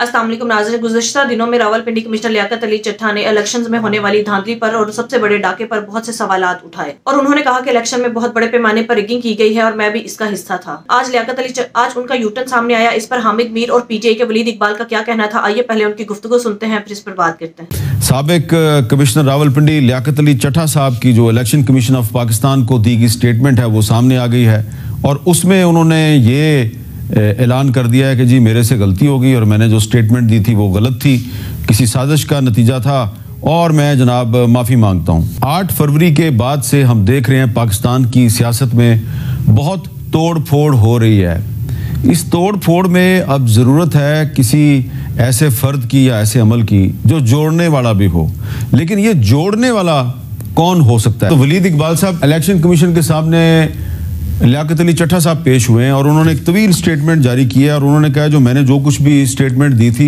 अस्सलाम वालेकुम नाज़रीन, गुज़श्ता दिनों में रावलपिंडी कमिश्नर लियाकत अली चट्टा ने इलेक्शंस में होने वाली धांधली पर और सबसे बड़े डाके पर बहुत से सवालात उठाए और उन्होंने कहा कि इलेक्शन में बहुत बड़े पैमाने पर रिगिंग की गई है और मैं भी इसका हिस्सा था। आज उनका यूटर्न सामने आया। इस पर हामिद मीर और पीटीआई के वलीद इकबाल का क्या कहना था, आइए पहले उनकी गुफ्तगू सुनते हैं, फिर इस पर बात करते हैं। साबिक कमिश्नर रावलपिंडी लियाकत अली चट्टा साहब की जो इलेक्शन कमीशन ऑफ पाकिस्तान को दी गई स्टेटमेंट है वो सामने आ गई है और उसमें उन्होंने ये ऐलान कर दिया है कि जी मेरे से गलती हो गई और मैंने जो स्टेटमेंट दी थी वो गलत थी, किसी साजिश का नतीजा था और मैं जनाब माफ़ी मांगता हूँ। 8 फरवरी के बाद से हम देख रहे हैं पाकिस्तान की सियासत में बहुत तोड़ फोड़ हो रही है। इस तोड़ फोड़ में अब ज़रूरत है किसी ऐसे फ़र्द की या ऐसे अमल की जो जोड़ने वाला भी हो, लेकिन ये जोड़ने वाला कौन हो सकता है? तो वलीद इकबाल साहब इलेक्शन कमीशन के सामने लियाकत अली चट्टा साहब पेश हुए हैं और उन्होंने एक तवील स्टेटमेंट जारी की है और उन्होंने कहा जो मैंने जो कुछ भी स्टेटमेंट दी थी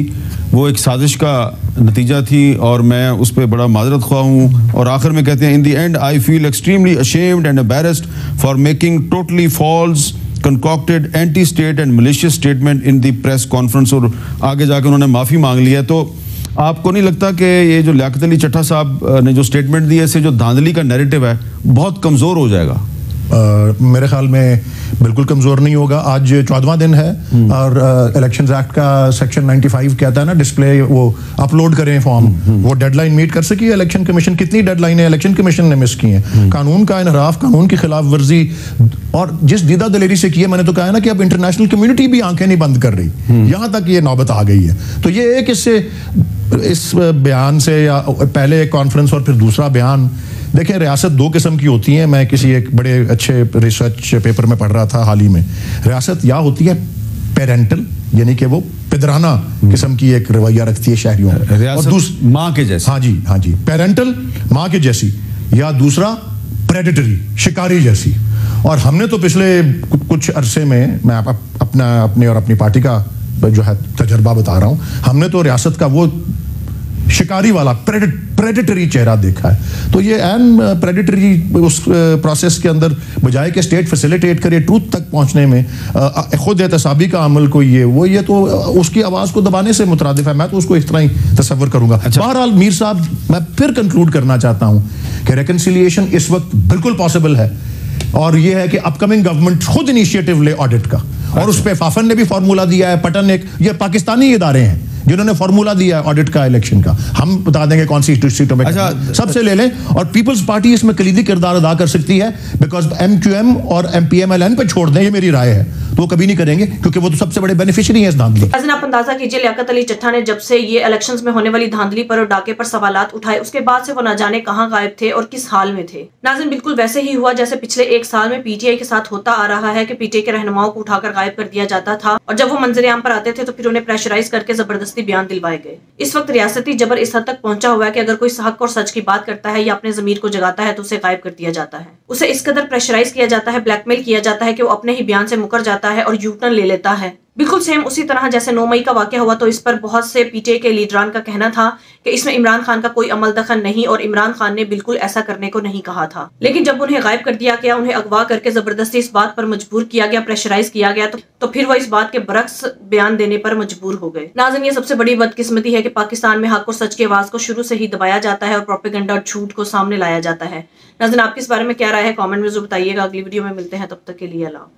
वो एक साजिश का नतीजा थी और मैं उस पर बड़ा माजरत ख्वाह हूँ। और आखिर में कहते हैं in the end I feel extremely ashamed and embarrassed for making totally false concocted anti state and malicious statement in the press conference. और आगे जाकर उन्होंने माफ़ी मांग ली है। तो आपको नहीं लगता कि ये जो लियाकत अली चट्टा साहब ने जो स्टेटमेंट दी है इससे जो धांधली का नैरेटिव है बहुत कमज़ोर हो जाएगा? मेरे ख्याल में बिल्कुल कमज़ोर नहीं होगा। आज 14वां दिन है और इलेक्शंस एक्ट का सेक्शन 95 कहता है ना डिस्प्ले वो अपलोड करें फॉर्म, वो डेडलाइन मीट कर सकी है इलेक्शन कमीशन। कितनी डेडलाइनें इलेक्शन कमीशन ने मिस की हैं? कानून का इनहराफ, कानून की खिलाफ वर्जी और जिस दीदा दलेरी से की है, मैंने तो कहा है ना कि अब इंटरनेशनल कम्युनिटी भी आंखें नहीं बंद कर रही, यहाँ तक ये नौबत आ गई है। तो ये एक इस बयान से या पहले एक कॉन्फ्रेंस और फिर दूसरा बयान, देखें रियासत 2 किस्म की होती है। मैं किसी एक बड़े अच्छे रिसर्च पेपर में पढ़ रहा था हाल ही में, रियासत या होती है पेरेंटल यानी कि वो पिदराना किस्म की एक रवैया रखती है शहरियों और माँ के जैसी। हाँ जी पेरेंटल माँ के जैसी, या दूसरा प्रेडेटरी शिकारी जैसी। और हमने तो पिछले कुछ अरसे में, मैं अपने और अपनी पार्टी का जो है तजर्बा बता रहा हूँ, हमने तो रियासत का वो शिकारी वाला प्रेडेटरी चेहरा देखा है। तो ये एन प्रेडेटरी उस प्रोसेस के अंदर बजाय के स्टेट फैसिलिटेट करे ट्रूथ तक पहुंचने में खुद एहतसाबी का अमल कोई ये तो उसकी आवाज़ को दबाने से मुतरादिफ है। मैं तो उसको इस तरह ही तस्वर करूंगा। बहरहाल मीर साहब, मैं फिर कंक्लूड करना चाहता हूं कि रिकन्सिलिएशन इस वक्त बिल्कुल पॉसिबल है और ये है कि अपकमिंग गवर्नमेंट खुद इनिशिएटिव ले ऑडिट का। और उस पर फाफन ने भी फॉर्मूला दिया है, पटन एक, ये पाकिस्तानी इदारे हैं जिन्होंने फॉर्मूला दिया है ऑडिट का इलेक्शन का। हम बता देंगे कौन सी सीटों में सबसे ले लें। और पीपल्स पार्टी इसमें कलीदी किरदार अदा कर सकती है बिकॉज MQM और MPMLN पे छोड़ दें, ये मेरी राय है, तो वो कभी नहीं करेंगे क्योंकि वो तो सबसे बड़े बेनिफिशियरी हैं इस धांधली। आप अंदाजा कीजिए लियाकत अली चट्टा ने जब से ये इलेक्शंस में होने वाली धांधली पर और डाके पर सवालात उठाए उसके बाद से वो न जाने कहां गायब थे और किस हाल में थे। नाज़रीन, बिल्कुल वैसे ही हुआ जैसे पिछले 1 साल में पीटीआई के साथ होता आ रहा है कि पीटीआई के रहनुमाओं को उठाकर गायब कर दिया जाता था और जब वो मंजर-ए-आम पर आते थे तो फिर उन्हें प्रेशराइज करके जबरदस्ती बयान दिलवाए गए। इस वक्त रियासती जबर इस हद तक पहुंचा हुआ है कि अगर कोई हक और सच की बात करता है या अपने ज़मीर को जगाता है तो उसे गायब कर दिया जाता है। उसे इस कदर प्रेशराइज किया जाता है, ब्लैकमेल किया जाता है कि वो अपने ही बयान से मुकर जाता है और यूटर्न ले लेता है। बिल्कुल सेम उसी तरह जैसे 9 मई का वाकया हुआ तो इस पर बहुत से पीटीआई के लीडरान का कहना था कि इसमें इमरान खान का कोई अमल दखल नहीं और इमरान खान ने बिल्कुल ऐसा करने को नहीं कहा था। लेकिन जब उन्हें गायब कर दिया गया, उन्हें अगवा करके जबरदस्ती इस बात पर मजबूर किया गया, प्रेशराइज किया गया, तो फिर वो इस बात के बरक्स बयान देने पर मजबूर हो गए। नाज़रीन, ये सबसे बड़ी बदकिस्मती है कि पाकिस्तान में हक और सच की आवाज को शुरू से ही दबाया जाता है और प्रोपेगेंडा और झूठ को सामने लाया जाता है। नाज़रीन, आपके इस बारे में क्या राय है? कॉमेंट में जरूर बताइएगा। अगली वीडियो में मिलते हैं, तब तक के लिए अल्लाह।